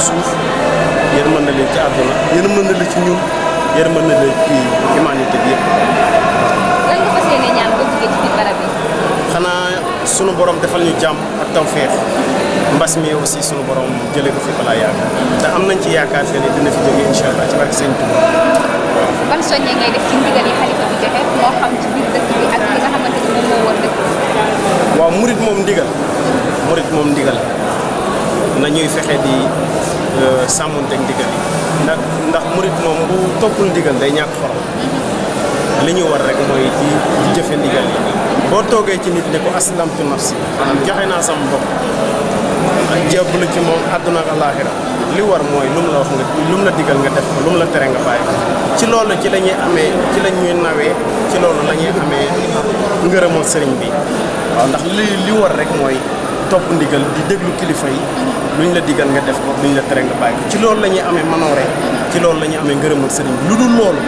suuf yërmande la ci àdduna yërmande la ci ñun yërmande la ci humanité bi yëpp. lan nga fas yéene ñaan boo duggee ci biir barab bi. xanaa sunu borom defal ñu jàmm ak tawféex mbas mi aussi sunu borom jëlee ko fi balaa yàgg te am nañ ci yaakaar que ni dina fi jógee incha allah ci barke Sëñ Tuubaa. ban soññee ngay def ci ndigal yi xalifa bi joxe moo xam ci biir dëkk bi ak li nga xamante ni moom moo wër dëkk bi. waaw murit moom ndigal na ñuy fexe di sàmmonteeg ndigal yi ndax murit moom bu toppul ndigal day ñàkk xorom li ñu war rek mooy di jëfe ndigal yi boo toogee ci nit ne ko aslamtu nafsi maanaam joxe naa sama bopp jébbalu ci moom àdduna ak alaaxira li war mooy lu mu la wax nga lu mu la digal nga def ko lu mu la tere nga bàyyi ci loolu ci la ñuy amee ci la ñuy nawee ci loolu la ñuy amee ngërëmal sëriñ bi waaw ndax li war rek mooy topp ndigal di déglu kilifa yi luñ la digal nga def ko luñ la tere nga bàyyi ko ci loolu la ñuy amee manoore ci loolu la ñuy amee ngërëmal sëriñ bi lu dul loolu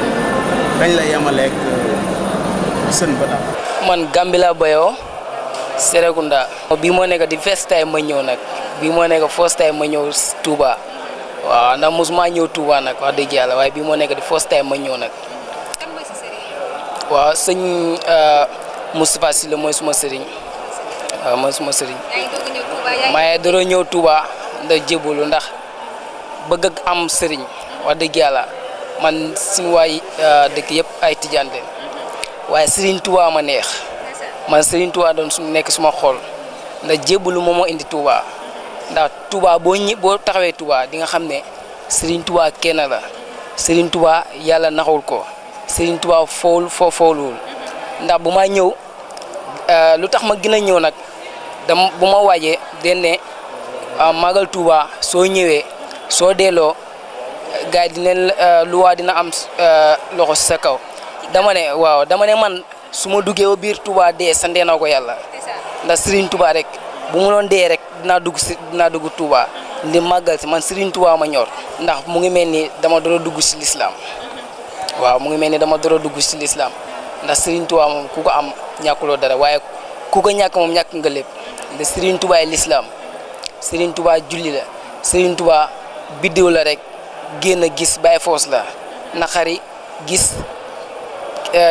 dañ la yemaleeg sën ba daal. man Gambie laa bayoo Serekunda. bii moo nekk di first time ma ñëw nag bii moo nekk first time ma ñëw Touba waaw ndax mosuma ñëw Touba nag wax dëgg yàlla waaye bii moo nekk di first time ma ñëw nag. kan mooy sa sëriñ. waaw sëñ Moustapha Sylla mooy suma sëriñ waaw mooy suma sëriñ. yaa ngi doog a ñëw Touba yaa ngi. maa doro ñëw Touba ndax jébbalu ndax bëgg ak am sëriñ wax dëgg yàlla man suñu waay dëkk yëpp ay tijaan leen waaye Serigne Touba ma neex man Serigne Touba doon su nekk suma xol ndax jébbalu moom moo indi Touba ndax Touba boo taxawee Touba di nga xam ne Serigne Touba kenn la Serigne Touba yàlla naxul ko Serigne Touba foowul ndax bu ma ñëw lu tax ma gën a ñëw nag bu ma waajee den ne magal Touba soo ñëwee soo delloo gars yi dinañ luwaa dina am loxo si sa kaw dama ne man su ma duggee ba biir Touba dee santee naa ko yàlla ndax Serigne Touba rek bu mu doon dee rek dinaa dugg Touba ndi màggal si man Serigne Touba ma ñor ndax mu ngi mel ni dama doon dugg si lislaam waaw mu ngi mel ni dama doon dugg si lislaam ndax Serigne Touba moom ku ko am ñàkkuloo dara waaye ku ko ñàkk moom ñàkk nga lépp ndax Serigne Touba yi lislaam Serigne Touba julli la Serigne Touba biddiw la rek génn gis bàyyi foos la naqari gis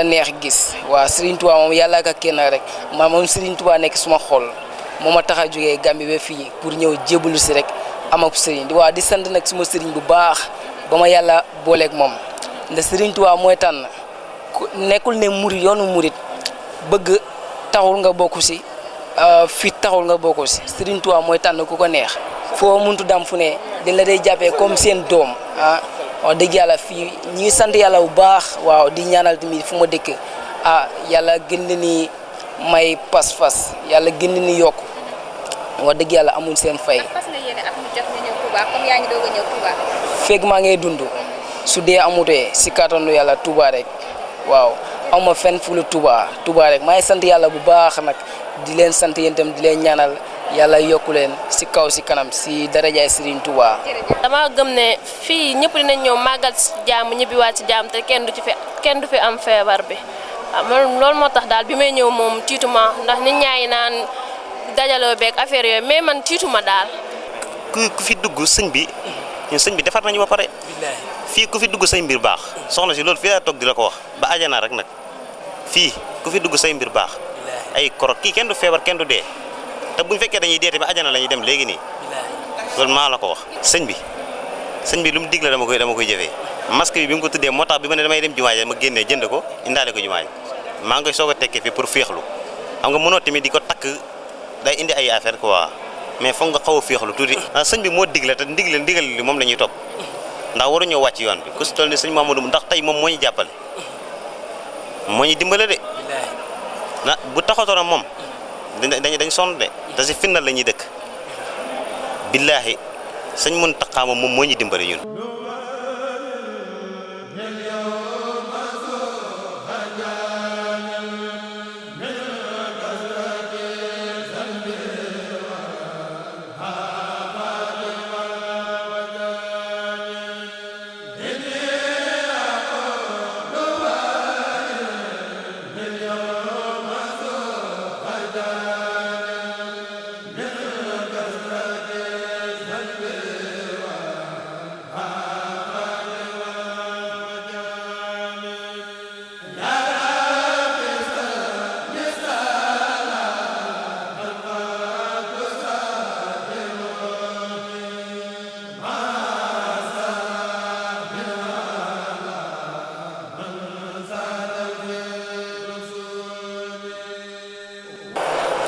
neex gis waaw Serigne Touba moom yàlla ka kenn rek moom Serigne Touba nekk suma xol moo ma tax a jógee Gambie ba fii pour ñëw jébbalu si rek am ak Serigne waaw di sant nag suma Serigne bu baax ba ma yàlla booleeg moom ndax Serigne Touba mooy tànn nekkul ne murit yoonu murit bëgg taxul nga bokku si fit taxul nga bokku si Serigne Touba mooy tànn ku ko neex foo muntu dam fu ne dañ la day jàppee comme seen doom wax dëgg yàlla fii ñi ngi sant yàlla bu baax waaw di ñaanal tamit fu ma dëkk yàlla gën ni may pas-pas yàlla gën ni yokk wax dëgg yàlla amuñ seen fay. fas nga yéene at mu jot nga ñëw Touba comme yaa ngi doog a ñëw Touba. fekk maa ngay dund su dee amutee si kattanu yàlla Touba rek waaw amuma fenn fu lu Touba rek maa ngi sant yàlla bu baax nag di leen sant yéen itam di leen ñaanal yàlla yokku leen si kaw si kanam si darajaay Serigne Touba. dama gëm ne fii ñëpp dinañ ñëw màggal si jàmm ñibbiwaat si jàmm te kenn du fi am feebar bi loolu moo tax daal bi may ñëw moom tiituma ndax nit ñaa ngi naan dajaloo beeg affaire yooyu mais man tiituma daal. ku fi dugg sëñ bi ñun sëñ bi defar nañu ba pare fii ku fi dugg say mbir baax soxna si loolu fii laa toog di la ko wax ba ajana rek nag fii ku fi dugg say mbir baax ay korok kii kenn du feebar kenn du dee. te bu ñu fekkee dañuy dee tamit ajana la ñuy dem léegi nii loolu maa la ko wax. sëñ bi lu mu digle dama koy jëfee masque bi mu ko tuddee moo tax bi ma ne damay dem jumaa ja ma génnee jënd ko indaale ko jumaa ja maa ngi koy soog a tekkee fii pour féexlu xam nga mënoo tamit di ko takk day indi ay affaire quoi mais foog nga xaw a féexlu tuuti. sëñ bi moo digle te ndigal li moom la ñuy topp ndax waruñoo wàcc yoon bi ku si toll ni sëñ Mamadou ndax tey moom moo ñu jàppale moo ñu dimbale de na bu taxatoon moom. dañ sonn de te si final la ñuy dëkk billaahi sëñ Muntaxa moom moo ñu dimbali ñun.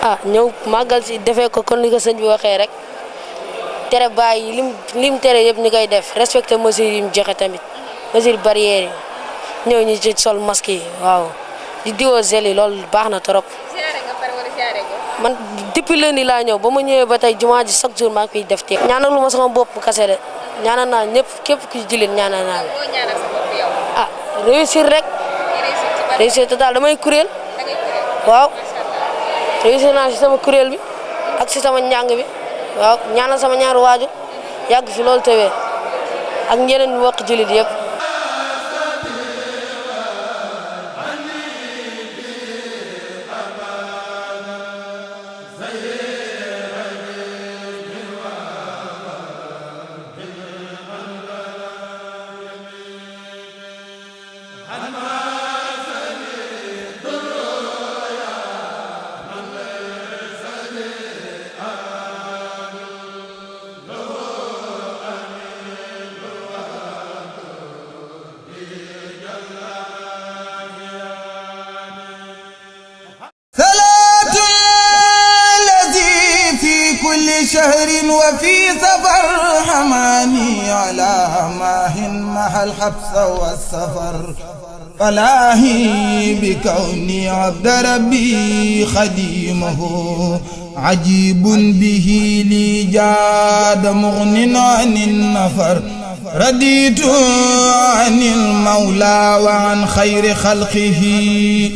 ah ñëw màggal si defee ko kon ni ko sëñ bi waxee rek tere bàyyi lim tere yëpp ñu koy def respecté mesures yi mu joxe tamit mesures barrières yi ñëw ñu ci sol masque yi waaw di diwoo gel yi loolu baax na trop. siyaare nga pare wala siyaare nga. man depuis lundi laa ñëw ba ma ñëwee ba tey jumaa ji chaque jour maa ngi fiy def teew. ñaanalu ma sama bopp kase de ñaanal naa ñëpp képp ku jullit ñaanal naa la. boo ñaanal sa bopp yow. ah réussir rek. réussir total damay kuréel. waaw réussir naa si sama kuréel bi ak si sama njàng bi waaw ñaanal sama ñaari waaju yàgg fi loolu tewee ak ñeneen mbokk jullit yëpp. شهر وفي سفر حماني على ماهن مع الحبس والسفر فلاهي بكوني عبد ربي خديمه عجيب به لي جاد مغن عن النفر رديت عن المولى وعن خير خلقه